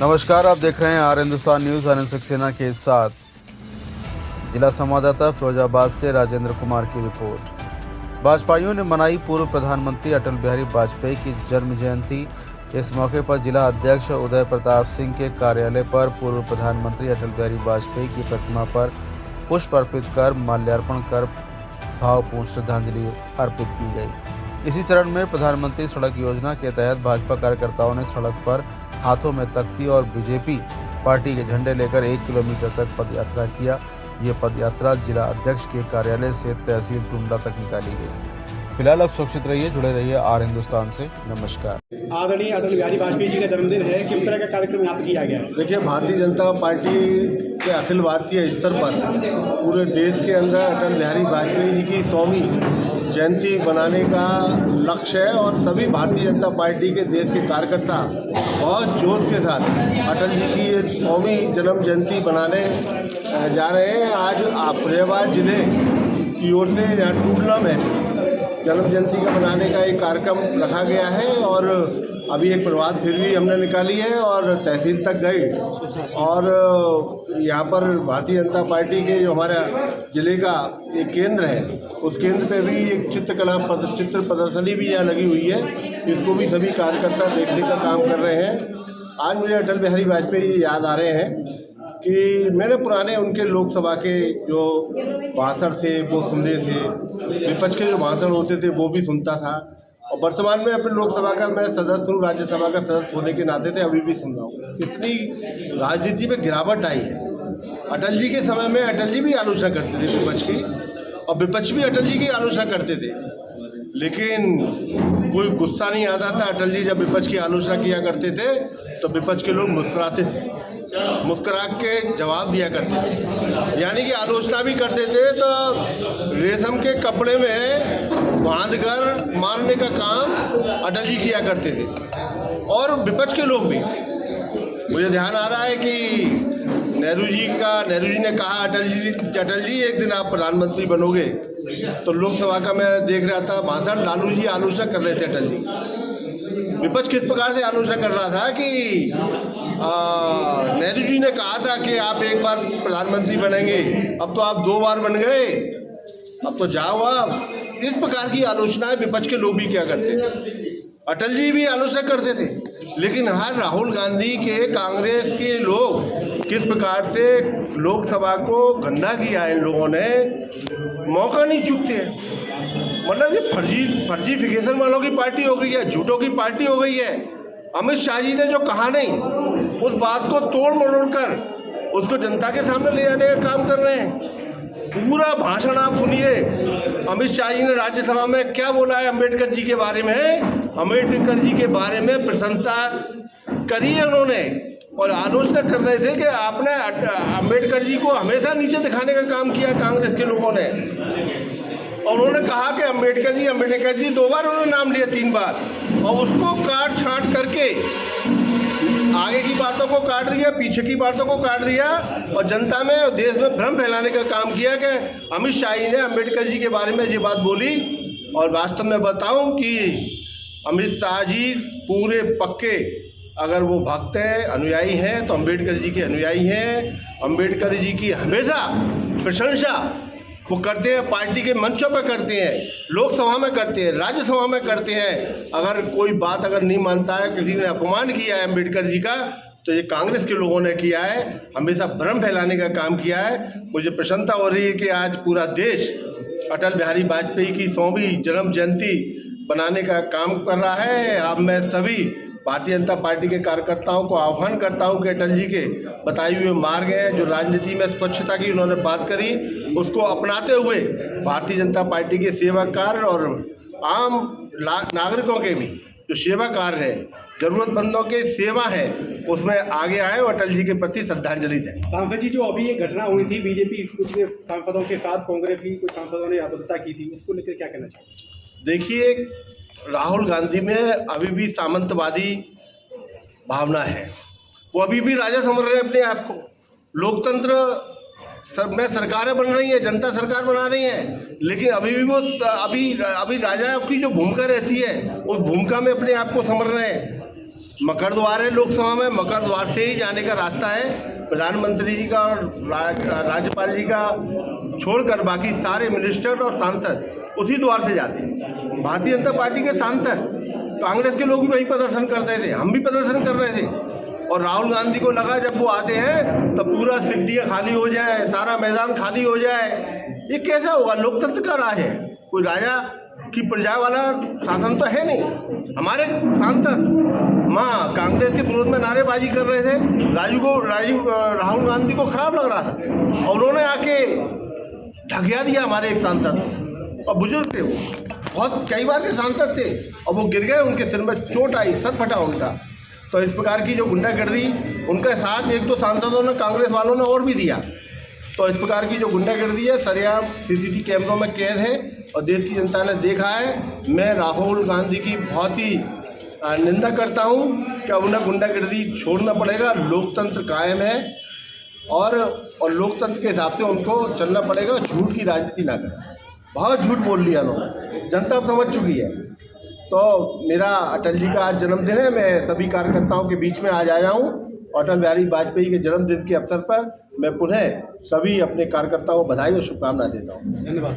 नमस्कार, आप देख रहे हैं आर हिंदुस्तान न्यूज। आनंद सक्सेना के साथ जिला संवाददाता फिरोजाबाद से राजेंद्र कुमार की रिपोर्ट। भाजपाइयों ने मनाई पूर्व प्रधानमंत्री अटल बिहारी वाजपेयी की जन्म जयंती। इस मौके पर जिला अध्यक्ष उदय प्रताप सिंह के कार्यालय पर पूर्व प्रधानमंत्री अटल बिहारी वाजपेयी की प्रतिमा पर पुष्प अर्पित कर माल्यार्पण कर भावपूर्ण श्रद्धांजलि अर्पित की गई। इसी चरण में प्रधानमंत्री सड़क योजना के तहत भाजपा कार्यकर्ताओं ने सड़क पर हाथों में तख्ती और बीजेपी पार्टी के झंडे लेकर 1 किलोमीटर तक पदयात्रा किया। ये पदयात्रा जिला अध्यक्ष के कार्यालय से तहसील टुंडला तक निकाली गई। फिलहाल आप सुरक्षित रहिए, जुड़े रहिए आर हिंदुस्तान से। नमस्कार। आदरणीय अटल बिहारी वाजपेयी जी का जन्मदिन है, किस तरह का कार्यक्रम यहाँ पे किया गया है? देखिए, भारतीय जनता पार्टी के अखिल भारतीय स्तर पर पूरे देश के अंदर अटल बिहारी वाजपेयी जी की 100वीं जयंती बनाने का लक्ष्य है और सभी भारतीय जनता पार्टी के देश के कार्यकर्ता बहुत जोश के साथ अटल जी की ये 100वीं जन्म जयंती बनाने जा रहे हैं। आज फिरोजाबाद जिले की ओर से यहाँ टुंडला में जन्म जयंती का मनाने का एक कार्यक्रम रखा गया है और अभी एक प्रभात फेरी भी हमने निकाली है और तहसील तक गई और यहाँ पर भारतीय जनता पार्टी के जो हमारा जिले का एक केंद्र है, उस केंद्र पे भी एक चित्र प्रदर्शनी भी यहाँ लगी हुई है। इसको भी सभी कार्यकर्ता देखने का काम कर रहे हैं। आज मुझे अटल बिहारी वाजपेयी याद आ रहे हैं कि मैंने पुराने उनके लोकसभा के जो भाषण थे वो सुनते थे, विपक्ष के जो भाषण होते थे वो भी सुनता था और वर्तमान में अपने लोकसभा का मैं सदस्य हूँ, राज्यसभा का सदस्य होने के नाते थे अभी भी सुन रहा हूँ। कितनी राजनीति में गिरावट आई है। अटल जी के समय में अटल जी भी आलोचना करते थे विपक्ष की और विपक्ष भी अटल जी की आलोचना करते थे, लेकिन कोई गुस्सा नहीं आता था। अटल जी जब विपक्ष की आलोचना किया करते थे तो विपक्ष के लोग मुस्कुराते थे, मुस्कुरा के जवाब दिया करते थे, यानी कि आलोचना भी करते थे तो रेशम के कपड़े में बांधकर मारने का काम अटल जी किया करते थे और विपक्ष के लोग भी। मुझे ध्यान आ रहा है कि नेहरू जी ने कहा अटल जी एक दिन आप प्रधानमंत्री बनोगे, तो लोकसभा का मैं देख रहा था भाषण, लालू जी आलोचना कर रहे थे अटल जी। विपक्ष किस प्रकार से आलोचना कर रहा था कि नेहरू जी ने कहा था कि आप एक बार प्रधानमंत्री बनेंगे, अब तो आप 2 बार बन गए, अब तो जाओ आप। इस प्रकार की आलोचनाएं विपक्ष के लोग भी क्या करते थे, अटल जी भी आलोचना करते थे। लेकिन हर राहुल गांधी के कांग्रेस के लोग किस प्रकार से लोकसभा को गंदा किया है, इन लोगों ने मौका नहीं चूकते। मतलब ये फर्जीफिकेशन वालों की पार्टी हो गई है, झूठों की पार्टी हो गई है। अमित शाह जी ने जो कहा नहीं, उस बात को तोड़ मरोड़ कर उसको जनता के सामने ले आने का काम कर रहे हैं। पूरा भाषण आप सुनिए, अमित शाह जी ने राज्यसभा में क्या बोला है अम्बेडकर जी के बारे में। अम्बेडकर जी के बारे में प्रशंसा करी है उन्होंने और आलोचना कर रहे थे कि आपने अम्बेडकर जी को हमेशा नीचे दिखाने का काम किया कांग्रेस के लोगों ने। और उन्होंने कहा कि अम्बेडकर जी 2 बार उन्होंने नाम लिया, 3 बार, और उसको काट छांट करके आगे की बातों को काट दिया, पीछे की बातों को काट दिया और जनता में और देश में भ्रम फैलाने का काम किया कि अमित शाह जी ने अम्बेडकर जी के बारे में ये बात बोली। और वास्तव में बताऊं कि अमित शाह जी पूरे पक्के, अगर वो भक्त हैं, अनुयायी हैं, तो अम्बेडकर जी के अनुयायी हैं। अम्बेडकर जी की हमेशा प्रशंसा वो करते हैं, पार्टी के मंचों पर करते हैं, लोकसभा में करते हैं, राज्यसभा में करते हैं। अगर कोई बात अगर नहीं मानता है, किसी ने अपमान किया है अम्बेडकर जी का, तो ये कांग्रेस के लोगों ने किया है, हमेशा भ्रम फैलाने का काम किया है। मुझे प्रसन्नता हो रही है कि आज पूरा देश अटल बिहारी वाजपेयी की 100वीं जन्म जयंती बनाने का काम कर रहा है। अब मैं सभी भारतीय जनता पार्टी के कार्यकर्ताओं को आह्वान करता हूं कि अटल जी के बताए हुए मार्ग हैं, जो राजनीति में स्वच्छता की उन्होंने बात करी, उसको अपनाते हुए भारतीय जनता पार्टी के सेवा कार्य और आम नागरिकों के भी जो सेवा कार्य है, जरूरतमंदों के सेवा है, उसमें आगे आए और अटल जी के प्रति श्रद्धांजलि दें। सांसद जी, जो अभी ये घटना हुई थी बीजेपी कुछ सांसदों के साथ, कांग्रेस की कुछ सांसदों ने आपत्ति की थी, उसको लेकर क्या कहना चाहिए? देखिए, राहुल गांधी में अभी भी सामंतवादी भावना है, वो अभी भी राजा समझ रहे हैं अपने आप को। लोकतंत्र में सरकारें बन रही है, जनता सरकार बना रही है, लेकिन अभी भी वो अभी राजा की जो भूमिका रहती है उस भूमिका में अपने आप को समझ रहे हैं। मकर द्वार है लोकसभा में, मकर द्वार से ही जाने का रास्ता है। प्रधानमंत्री जी का और राज्यपाल जी का छोड़कर बाकी सारे मिनिस्टर और सांसद उसी द्वार से जाते हैं। भारतीय जनता पार्टी के सांसद, कांग्रेस के लोग भी वही प्रदर्शन करते थे, हम भी प्रदर्शन कर रहे थे। और राहुल गांधी को लगा जब वो आते हैं तो पूरा सिगडिया खाली हो जाए, सारा मैदान खाली हो जाए। ये कैसा होगा? लोकतंत्र का राज है, कोई राजा की प्रजा वाला शासन तो है नहीं। हमारे सांसद कांग्रेस के विरोध में नारेबाजी कर रहे थे, राहुल गांधी को खराब लग रहा था और उन्होंने आके ढकिया दिया हमारे एक सांसद। और बुजुर्ग थे वो, बहुत कई बार के सांसद थे और वो गिर गए, उनके सिर में चोट आई, सर फटा उनका। तो इस प्रकार की जो गुंडागर्दी, उनके साथ एक दो सांसदों ने, कांग्रेस वालों ने और भी दिया। तो इस प्रकार की जो गुंडागर्दी है सरेआम सीसीटीवी कैमरों में कैद है और देश की जनता ने देखा है। मैं राहुल गांधी की बहुत ही निंदा करता हूं कि उन्हें गुंडागर्दी छोड़ना पड़ेगा। लोकतंत्र कायम है और लोकतंत्र के हिसाब से उनको चलना पड़ेगा। झूठ की राजनीति ना करें, बहुत झूठ बोल लिया उन्होंने, जनता अब समझ चुकी है। तो मेरा अटल जी का आज जन्मदिन है, मैं सभी कार्यकर्ताओं के बीच में आज आया हूँ। अटल बिहारी वाजपेयी के जन्मदिन के अवसर पर मैं पुनः सभी अपने कार्यकर्ताओं को बधाई और शुभकामनाएं देता हूँ। धन्यवाद।